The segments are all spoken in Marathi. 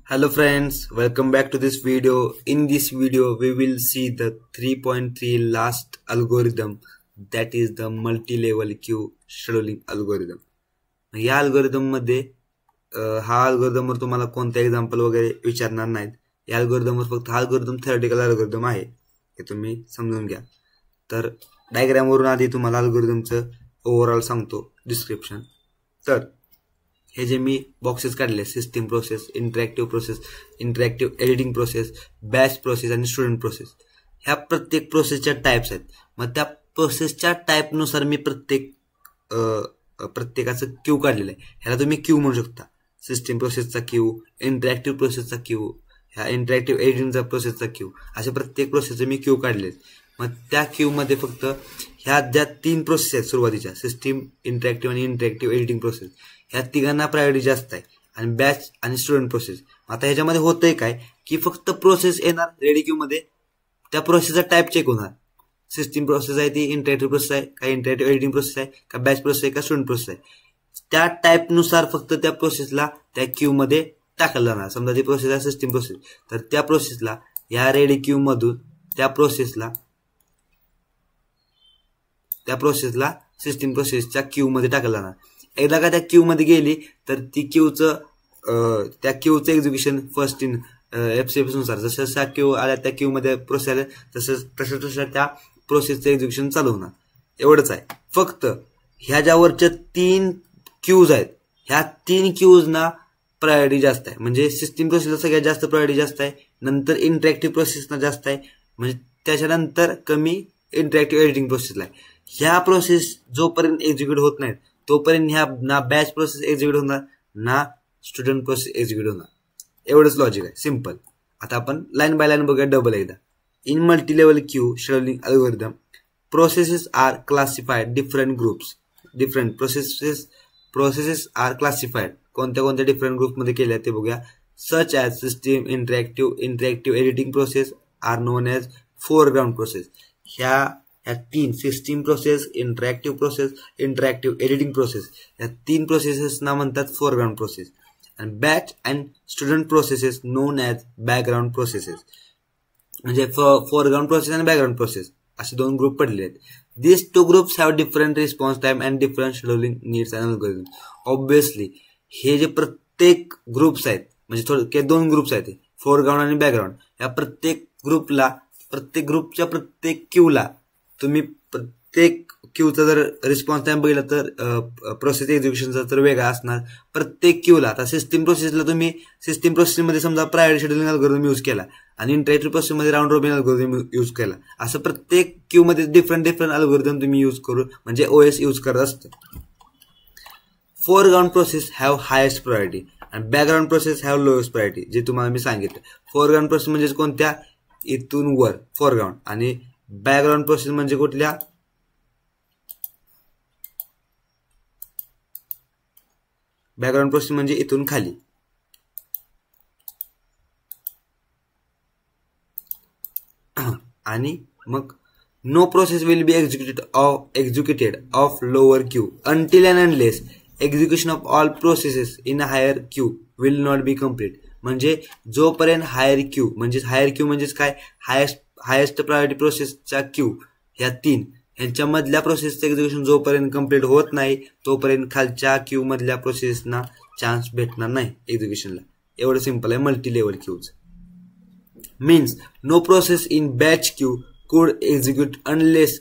Hello friends, welcome back to this video. In this video, we will see the 3.3 last algorithm, that is the multi-level queue scheduling algorithm. या अल्गोरिदम मध्ये हा अल्गोरिदम वर तुम्हाला कोणते एग्जांपल वगैरे विचारणार नाहीत. या अल्गोरिदम वर फक्त हा अल्गोरिदम थेओरेटिकल अल्गोरिदम आहे, हे तुम्ही समजून घ्या. तर डायग्राम वरून आधी तुम्हाला अल्गोरिदमचं ओव्हरऑल सांगतो डिस्क्रिप्शन. तर हे जे मी बॉक्सेस काढले, system process, interactive editing process, batch process आणि स्टुडंट प्रोसेस, ह्या प्रत्येक प्रोसेसच्या टाइप्स आहेत. मग त्या प्रोसेसच्या टाइपनुसार मी प्रत्येकाचं क्यू काढलेलं आहे. ह्याला तुम्ही क्यू म्हणू शकता. सिस्टीम प्रोसेसचा क्यू, इंटरॅक्टिव्ह प्रोसेसचा क्यू, ह्या इंटरॅक्टिव्ह एडिटिंगचा प्रोसेसचा क्यू, अशा प्रत्येक प्रोसेसचे मी क्यू काढले. मग त्या क्यू मध्ये फक्त ह्या ज्या तीन प्रोसेस आहेत सुरुवातीच्या, सिस्टीम, इंटरॅक्टिव्ह आणि इंटरॅक्टिव्ह एडिटिंग प्रोसेस, ह्या तिघांना प्रायोरिटी जास्त आहे. आणि बॅच आणि स्टुडंट प्रोसेस, आता ह्याच्यामध्ये होतंय काय की फक्त प्रोसेस येणार रेडी क्यू मध्ये, त्या प्रोसेसचा टाइप चेक होणार. सिस्टीम प्रोसेस आहे ती इंटरॅक्टिव्ह प्रोसेस आहे का, इंटरॅक्टिव्ह एडिटिंग प्रोसेस आहे का, बॅच प्रोसेस आहे का, स्टुडंट प्रोसेस आहे, त्या टाइपनुसार फक्त त्या प्रोसेसला त्या क्यू मध्ये टाकलं जाणार. समजा ती प्रोसेस आहे सिस्टीम प्रोसेस, तर त्या प्रोसेसला या रेडी क्यू मधून त्या प्रोसेसला सिस्टीम प्रोसेसच्या क्यू मध्ये टाकलं जाणार. एकदा का त्या क्यू मध्ये गेली तर ती त्या क्यूचं एक्झिक्युशन फर्स्ट इन FCFS नुसार, जसं क्यू आल्या त्या क्यू मध्ये प्रोसेस आल्या तसं त्या प्रोसेसचं एक्झिक्युशन चालू होणार. एवढंच आहे. फक्त ह्या ज्यावरच्या तीन क्यूज आहेत, ह्या तीन क्यूजना प्रायोरिटी जास्त आहे. म्हणजे सिस्टीम प्रोसेसला सगळ्यात जास्त प्रायोरिटी जास्त आहे, नंतर इंटरॅक्टिव्ह प्रोसेसना जास्त आहे, म्हणजे त्याच्यानंतर कमी इंटरॅक्टिव्ह एडिटिंग प्रोसेसला आहे. ह्या प्रोसेस जोपर्यंत एक्झिक्यूट होत नाहीत तोपर्यंत ह्या ना बॅच प्रोसेस एक्झिक्यूट होणार ना स्टुडंट प्रोसेस एक्झिक्यूट होणार. एवढंच लॉजिक आहे, सिम्पल. आता आपण लाईन बाय लाईन बघूया डबल एकदा. In multi level queue scheduling algorithm, processes are classified different groups. Different processes are classified कोणत्या डिफरंट ग्रुप मध्ये केल्या ते बघूया. Such as system, interactive editing process are known as foreground process. ह्या तीन, system process, interactive editing process, या तीन प्रोसेसेसना म्हणतात फोरग्राउंड प्रोसेस. आणि batch and student processes known as background processes. म्हणजे फोरग्राउंड प्रोसेस आणि बॅकग्राऊंड प्रोसेस असे दोन ग्रुप पडले आहेत. This two groups have different response time and different scheduling needs and algorithm. Obviously हे जे प्रत्येक ग्रुप्स आहेत, म्हणजे थोडक्यात दोन ग्रुप्स आहेत, फोरग्राउंड आणि बॅकग्राऊंड, या प्रत्येक ग्रुपच्या प्रत्येक क्यूला तुम्ही प्रत्येक क्यूचा जर रिस्पॉन्स टाइम बघितला तर प्रोसेस एक्झिक्युशनचा तर वेगळा असणार प्रत्येक क्यूला. आता सिस्टीम प्रोसेसला तुम्ही सिस्टीम प्रोसेसमध्ये समजा प्रायोरिटी शेड्युलिंग अल्गोरिदम यूज केला आणि इंटरॅक्टिव्ह प्रोसेसमध्ये राऊंड रॉबिन अल्गोरिदम यूज केला, असं प्रत्येक क्यू मध्ये डिफरंट अल्गोरिदम तुम्ही यूज करू, म्हणजे OS यूज करत असतं. Foreground process have highest priority आणि background process have lowest priority. जे तुम्हाला मी सांगितलं, फोरग्राउंड प्रोसेस म्हणजे कोणत्या, इथून वर फोरग्राउंड, आणि बॅकग्राऊंड प्रोसेस म्हणजे कुठल्या, बॅकग्राऊंड प्रोसेस म्हणजे इथून खाली. आणि मग no process will be executed of lower queue until and unless execution of all processes in higher queue will not be complete. म्हणजे जोपर्यंत हायर क्यू म्हणजेच काय, हायेस्ट प्रायोरिटी प्रोसेसच्या क्यू, ह्या तीन, ह्यांच्यामधल्या प्रोसेसचं एक्झिक्युशन जोपर्यंत कम्प्लीट होत नाही तोपर्यंत खालच्या क्यू मधल्या प्रोसेसना चान्स भेटणार नाही एक्झिक्युशनला. एवढं सिंपल आहे multi level queues. Means no process in batch queue could execute unless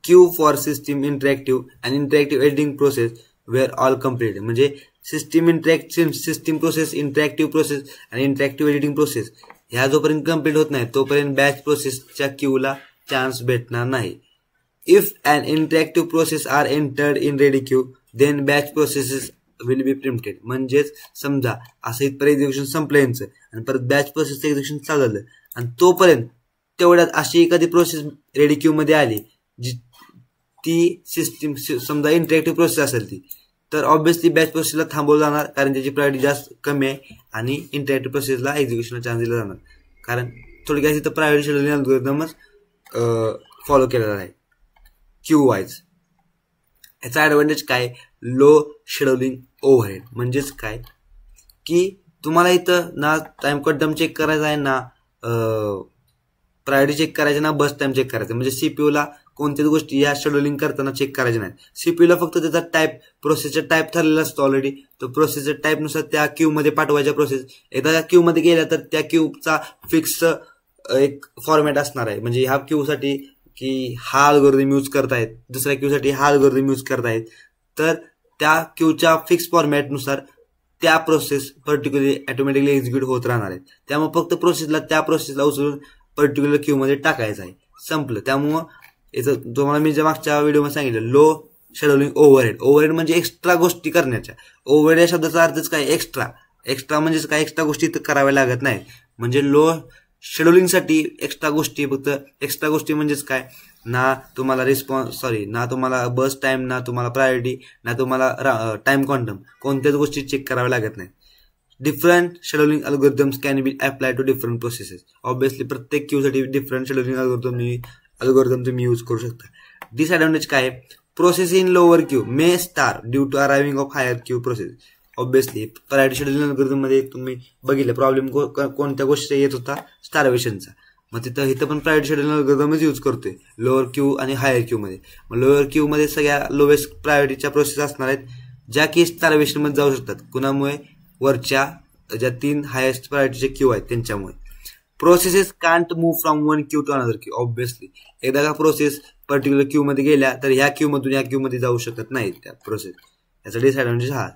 queue for system interactive editing process were all completed. म्हणजे सिस्टीम प्रोसेस, इंटरॅक्टिव्ह प्रोसेस आणि इंटरॅक्टिव्ह एडिटिंग प्रोसेस ह्या जोपर्यंत कम्प्लीट होत नाही तोपर्यंत बॅच प्रोसेसच्या क्यूला चान्स भेटणार नाही. If an interactive process are entered in ready queue then batch processes will be preempted. म्हणजेच समजा असं इथपर्यंत एक्झिक्युशन संपलं यांचं आणि परत बॅच प्रोसेसचं एक्झिक्युशन चालू झालं आणि तोपर्यंत तेवढ्यात अशी एखादी प्रोसेस रेडी क्यू मध्ये आली जी ती सिस्टीम समजा इंटरॅक्टिव्ह प्रोसेस असेल ती, तर ऑब्व्हियसली बॅच प्रोसेसला थांबवलं जाणार कारण त्याची प्रायोरिटी जास्त कमी आहे, आणि इंटरॅक्टिव्ह प्रोसेसला एक्झिक्युशनला चान्स दिला जाणार कारण थोडक्यात इथं प्रायोरिटी शेड्युलिंग अल्गोरिदमच फॉलो केलेला आहे क्यू वाईज. याचा ऍडव्हान्टेज काय, लो शेड्युलिंग ओव्हरहेड. म्हणजेच काय की तुम्हाला इथं ना टाइम क्वांटम चेक करायचा आहे, ना प्रायोरिटी चेक करायची, ना बस टाइम चेक करायचं. म्हणजे सीपीयूला कोणत्याच गोष्टी या शेड्युलिंग करताना चेक करायचे नाही. सीपीयूला फक्त त्याचा टाईप, प्रोसेसचा टाईप ठरलेला असतो ऑलरेडी. तो प्रोसेसच्या टाईपनुसार त्या क्यू मध्ये पाठवायच्या प्रोसेस. एकदा त्या क्यू मध्ये गेल्या तर त्या क्यूचा फिक्स एक फॉर्मॅट असणार आहे. म्हणजे ह्या क्यू साठी की हा अल्गोरिदम यूज करतायत, दुसऱ्या क्यू साठी हा अल्गोरिदम यूज करतायत, तर त्या क्यूच्या फिक्स फॉर्मॅटनुसार त्या प्रोसेस पर्टिक्युलरली ऑटोमॅटिकली एक्झिक्यूट होत राहणार आहेत. त्यामुळे फक्त त्या प्रोसेसला उचलून पर्टिक्युलर क्यू मध्ये टाकायचं आहे, संपलं. त्यामुळं याचं तुम्हाला मी ज्या मागच्या व्हिडिओमध्ये सांगितलं, लो शेड्युलिंग ओव्हरहेड. ओव्हरहेड म्हणजे एक्स्ट्रा गोष्टी करण्याच्या. ओव्हरहेड या शब्दाचा अर्थच काय, एक्स्ट्रा म्हणजेच काय, एक्स्ट्रा गोष्टी कराव्या लागत नाही. म्हणजे लो शेड्युलिंगसाठी एक्स्ट्रा गोष्टी, फक्त एक्स्ट्रा गोष्टी म्हणजेच काय, ना तुम्हाला ना तुम्हाला बस टाइम, ना तुम्हाला प्रायोरिटी, ना तुम्हाला टाइम क्वांटम, कोणत्याच गोष्टी चेक कराव्या लागत नाही. Different scheduling algorithms can be apply to different processes. Obviously प्रत्येक क्यू साठी डिफरंट शेड्युलिंग अल्गोरिदम तुम्ही यूज करू शकता. डिसएडव्हान्टेज काय, process in lower queue may starve due to arriving of higher queue process. Obviously priority scheduling algorithm मध्ये तुम्ही बघितलं प्रॉब्लेम कोणत्या गोष्टीचा येत होता, स्टार्वेशनचा. मग इथं पण प्रायोरिटी शेड्युलिंग अल्गोरिदमच यूज करतोय लोअर क्यू आणि हायर क्यू मध्ये. मग लोअर क्यू मध्ये सगळ्या लोवेस्ट प्रायोरिटीच्या प्रोसेस असणार आहेत, ज्या की स्टार्वेशन मध्ये जाऊ शकतात. कुणामुळे, वरच्या ज्या 3 हायेस्ट प्रायोरिटीचे क्यू आहेत त्यांच्यामुळे. Processes can't move from one queue to another queue. Obviously एकदा का प्रोसेस पर्टिक्युलर क्यू मध्ये गेल्या तर ह्या क्यू मधून या क्यू मध्ये जाऊ शकत नाहीत त्या प्रोसेस. याचा डिसएडव्हान्टेज हा.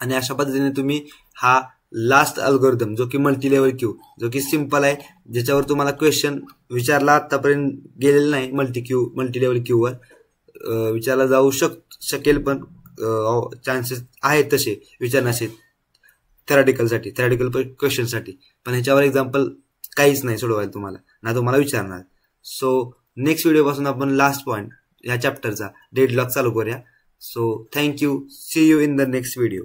आणि अशा पद्धतीने तुम्ही हा लास्ट अल्गोरिदम जो की मल्टी लेवल क्यू, जो की सिंपल आहे, ज्याच्यावर तुम्हाला क्वेश्चन विचारला आतापर्यंत गेलेलं नाही, मल्टी लेवल क्यूवर विचारला जाऊ शकेल, पण चान्सेस आहेत तसे विचारण्याचे थेरॅटिकल क्वेश्चनसाठी. पण ह्याच्यावर एक्झाम्पल काहीच नाही सोडवायला तुम्हाला, ना तुम्हाला विचारणार. सो नेक्स्ट व्हिडिओपासून आपण लास्ट पॉईंट ह्या चॅप्टरचा डेडलॉक चालू करूया. So thank you, see you in the next video.